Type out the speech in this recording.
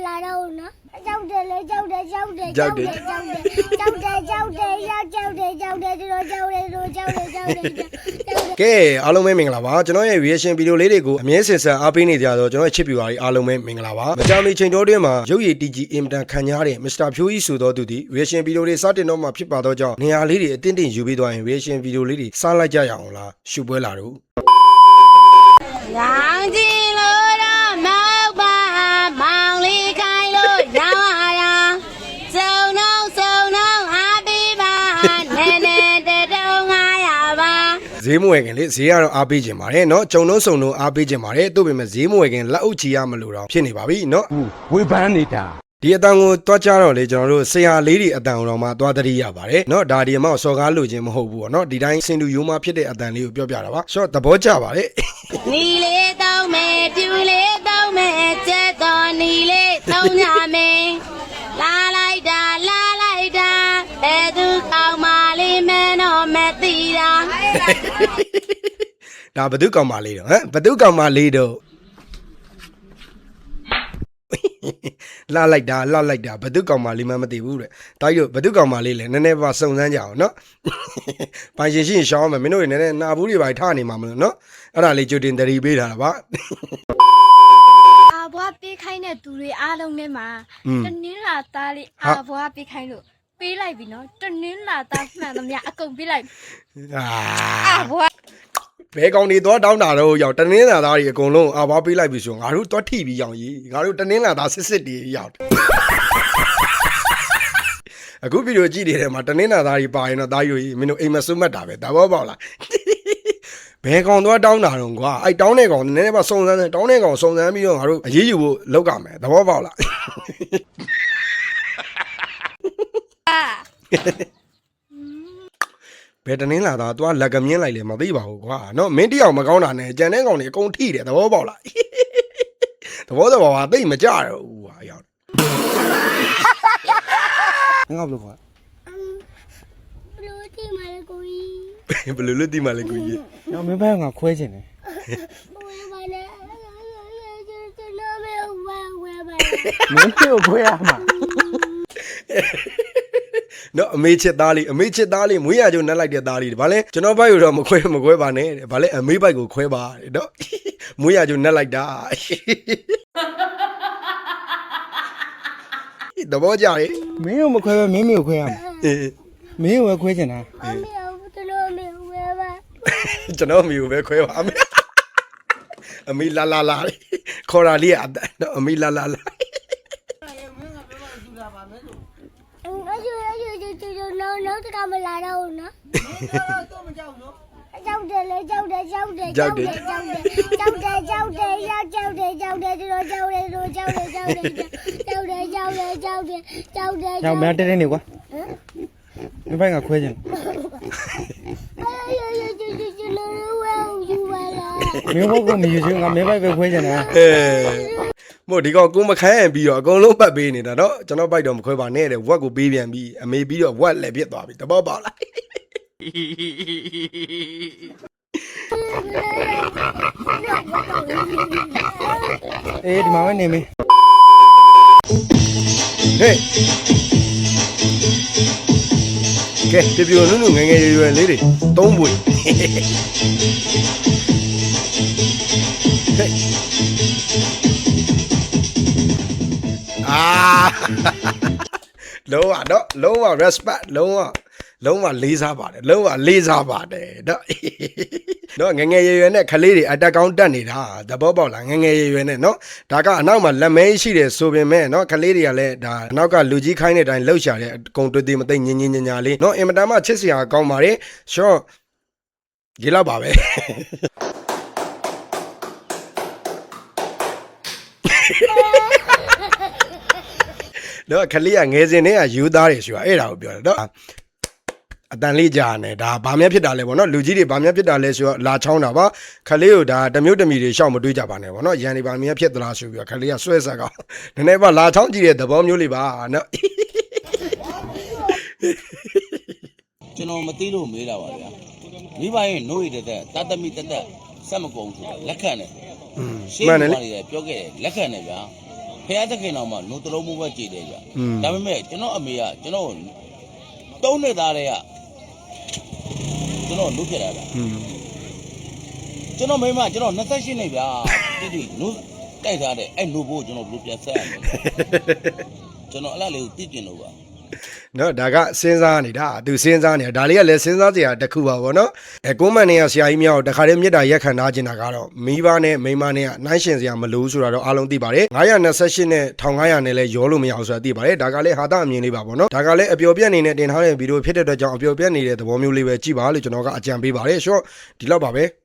လာတော့နော်ကြောက်တယ်လေကြောက်တယ်ကြောက်တယ်ကြောက်တယ်ကြောက်တယ်ကြောက်တယ်ကြောက်တယ်ကြောက်တယ်ကြောက်တယ်တို့ကြောက်တယ်တို့ကြောက်တယ်ကြောက်တယ်ကဲအားလုံးပဲမင်္ဂလာပါကျွန်တော်ရဲ့ reaction video လေးတွေကိုအမြဲစင်စံအားပေးနေကြတော့ကျွန်တော်ရဲ့ချစ်ပြူပါအားလုံးပဲမင်္ဂလာပါမကြမီချိန်တော်တွင်းမှာရုပ်ရည် TG အင်မတန်ခံရတဲ့ Mr. ဖြိုးကြီးဆိုတော်သူဒီ reaction video တွေစတင်တော့မှဖြစ်ပါတော့ကြောင့်နေရာလေးတွေအတင်းတင်းယူပြီးသွားရင် reaction video လေးတွေစလိုက်ကြရအောင်လားရှုပွဲလာတော့ရောင်ကြည့်လို့တော့မောက်ပါမောင်လေးခိုင်းလို့ရောင်းရတာစုံတော့အားပေးပါနဲနဲတုံး900ပါဈေးမဝယ်ခင်လေဈေးကတော့အားပေးခြင်းပါတယ်เนาะကြုံလုံးစုံလုံးအားပေးခြင်းပါတယ်တို့ပေမဲ့ဈေးမဝယ်ခင်လက်အုပ်ချီရမလို့တော့ဖြစ်နေပါပြီเนาะဝေဖန်နေတာဒီအတန်ကိုတွားကြတော့လေကျွန်တော်တို့ဆရာလေးတွေအတန်တော်မှာတွားတရိရပါတယ်เนาะဒါဒီအမောက်စော်ကားလိုခြင်းမဟုတ်ဘူးပေါ့เนาะဒီတိုင်းစင်တူရိုးမဖြစ်တဲ့အတန်လေးကိုပြောပြတာပါဆိုတော့သဘောကျပါတယ်နီလေးတောင်းမယ်ပြူလေးတောင်းမယ်ကျက်တော်နီလေးတောင်းရမယ်လာလိုက်တာဘယ်သူကောင်းမလေးမဲတော့မသိတာဒါဘသူကောင်မလေးတော့ဟမ်ဘသူကောင်မလေးတော့လာလိုက်တာဘသူကောင်မလေးမှမသိဘူးတဲ့တိုက်တို့ဘသူကောင်မလေးလဲနည်းနည်းပါစုံစမ်းကြအောင်เนาะပိုင်ရှင်ရှိရင်ရှောင်းမယ်မင်းတို့နည်းနည်းနာဘူးတွေပါထားနေမှာမလို့เนาะအဲ့ဒါလေးကြိုတင်တရီပေးထားတာပါအာဘွားပေးခိုင်းတဲ့သူတွေအားလုံးထဲမှာတနင်္လာသားလေးအာဘွားပေးခိုင်းလို့ပေးလိုက်ပြီနော်တနင်္လာသားမှန်သမျှအကုန်ပေးလိုက်အာဘွားဘဲကောင်တွေတော့တောင်းတာတော့ရောက်တနင်္လာသားတွေအကုန်လုံးအာဘွားပေးလိုက်ပြီဆိုငါတို့တော့ထိပြီးရောက်ကြီးငါတို့တနင်္လာသားစစ်တွေရောက်အခုဗီဒီယိုကြည့်နေတဲ့မှာတနင်္လာသားတွေပါရင်တော့သားယူကြီးမင်းတို့အိမ်မစွတ်မှတ်တာပဲဒါဘောပေါက်လားဘဲကောင်တော့တောင်းတာတော့ကွာအဲ့တောင်းတဲ့ကောင်နည်းနည်းပါစုံစမ်းတယ်တောင်းတဲ့ကောင်စုံစမ်းပြီးတော့ငါတို့အရေးယူဖို့လောက်ကမယ်သဘောပေါက်လားဘယ်တနင်းလာသားသွားလက်ကမြင်းလိုက်လေမသိပါဘူးကွာနော်မင်းတယောက်မကောင်းတာနဲ့ကြံတဲ့ကောင်တွေအကုန်ထိတယ်သဘောပေါက်လားသဘောတော့ပါသိမကြတော့ဘူးဟာရောက်ငါဘလို့ကွာဘလို့တိမလေးကိုကြီးဘလို့လို့တိမလေးကိုကြီးနော်မင်းဘက်ကငါခွဲချင်တယ်ဘာလဲကျွန်တော်မေဝဲမင်းကိုခွဲရမှာနော်အမေချစ်သားလေးမွေးရကြုံနှက်လိုက်တဲ့သားလေးဗာလဲကျွန်တော်ဘိုက်ကိုတော့မခွဲပါနဲ့ဗာလဲအမေဘိုက်ကိုခွဲပါနော်မွေးရကြုံနှက်လိုက်တာသဘောကျရဲ့မင်းကိုမခွဲပဲမင်းကိုခွဲရမှာမင်းကိုပဲခွဲချင်တာကျွန်တော်မေကိုပဲခွဲပါမယ်အမေလာခေါ်တာလေးနော်အမေလာနောက်တကမလာတော့ဘူးနော်ကြောက်တယ်လေကြောက်တယ်ကြောက်တယ်ကြောက်တယ်တို့ကြောက်တယ်ကြောက်တယ်ကြောက်တယ်ကြောက်တယ်ကြောက်တယ်မင်းတဲနေကွာမင်းဘက်ကခွဲချင်မင်းဘက်ကမယူချင်ငါမင်းဘက်ပဲခွဲချင်တာမို့ဒီကောင်ကိုမခိုင်းရင်ပြီးတော့အကုန်လုံးပတ်ပေးနေတာတော့ကျွန်တော်ဘိုက်တော့မခွဲပါနဲ့တဲ့ဝက်ကိုပေးပြန်ပြီးအမေပြီးတော့ဝက်လည်းပြစ်သွားပြီတဘောပေါက်လားအေးဒီမှာပဲနေမင်းဟေးကဲပြပြနုနုငယ်ရွယ်လေးတွေသုံးပွေလုံးဝ respect လုံးဝလေးစားပါတယ်လုံးဝလေးစားပါတယ်နော်ငငယ်ရွယ်နဲ့ခလေးတွေအတက်ကောင်းတက်နေတာသဘောပေါက်လားငငယ်ရွယ်နဲ့နော်ဒါကအနောက်မှာလက်မဲရှိတယ်ဆိုပေမဲ့နော်ခလေးတွေကလည်းဒါအနောက်ကလူကြီးခိုင်းတဲ့အတိုင်းလှုပ်ရှာတဲ့အကုန်တွေ့သေးမသိညင်ညာလေးနော်အင်မတန်မှချစ်စရာကောင်းပါတယ်ရှော့ဒီလောက်ပါပဲတော့ခလေးကငယ်စဉ်တည်းကယူသားတယ်ဆိုတာအဲ့ဒါကိုပြောတယ်နော်အတန်လေးကြာနေဒါဘာများဖြစ်တာလဲပေါ့နော်လူကြီးတွေဘာများဖြစ်တာလဲဆိုတော့လာချောင်းတာပါခလေးကိုဒါတမျိုးတမီတွေရှောက်မတွေးကြပါနဲ့ပေါ့နော်ရန်ဒီဘာများဖြစ်သလားဆိုပြီးတော့ခလေးကဆွဲဆက်ကောင်နည်းနည်းပါလာချောင်းကြည့်တဲ့သဘောမျိုးလေးပါနော်ကျွန်တော်မသိလို့မေးတာပါဗျာမိဘရဲ့နှုတ်ရတဲ့တသမီတသက်စက်မကုန်ဆိုတာလက်ခံတယ်ရှင်းမှန်တယ်ပြောခဲ့တယ်လက်ခံတယ်ဗျာ ဖះသခင်တော်မှာနိုးတလုံးမွေးကြည်တယ်ဗျ อืม ဒါပေမဲ့ကျွန်တော်အမေကကျွန်တော်3နှစ်သားတည်းကကျွန်တော်နိုးဖြစ်လာတာ อืม ကျွန်တော်မိမကျွန်တော်28နှစ်ဗျာတိနိုးတိုက်ထားတဲ့အဲ့နိုးဖို့ကျွန်တော်ဘယ်လိုပြန်ဆက်ရမလဲကျွန်တော်အဲ့လားလေးကိုသိကျင်လို့ပါ နော်ဒါကစဉ်းစားနေတာသူစဉ်းစားနေတာဒါလေးကလည်းစဉ်းစားစရာတစ်ခုပါဗောနော်ကိုမန်နေရဆရာကြီးမြောက်တခါတည်းမြစ်တာရက်ခံထားခြင်းတာကတော့မိဘနဲ့မိမနဲ့ကနှိုင်းရှင်စရာမလိုဆိုတာတော့အားလုံးသိပါတယ်928နဲ့1500နဲ့လည်းရောလို့မရအောင်ဆိုတာသိပါတယ်ဒါကလည်းဟာတာအမြင်လေးပါဗောနော်ဒါကလည်းအပျော်ပြက်အနေနဲ့တင်ထားတဲ့ဗီဒီယိုဖြစ်တဲ့အတွက်ကြောင့်အပျော်ပြက်နေတဲ့သဘောမျိုးလေးပဲကြည့်ပါလို့ကျွန်တော်ကအကြံပေးပါတယ်ရှော့ဒီလောက်ပါပဲ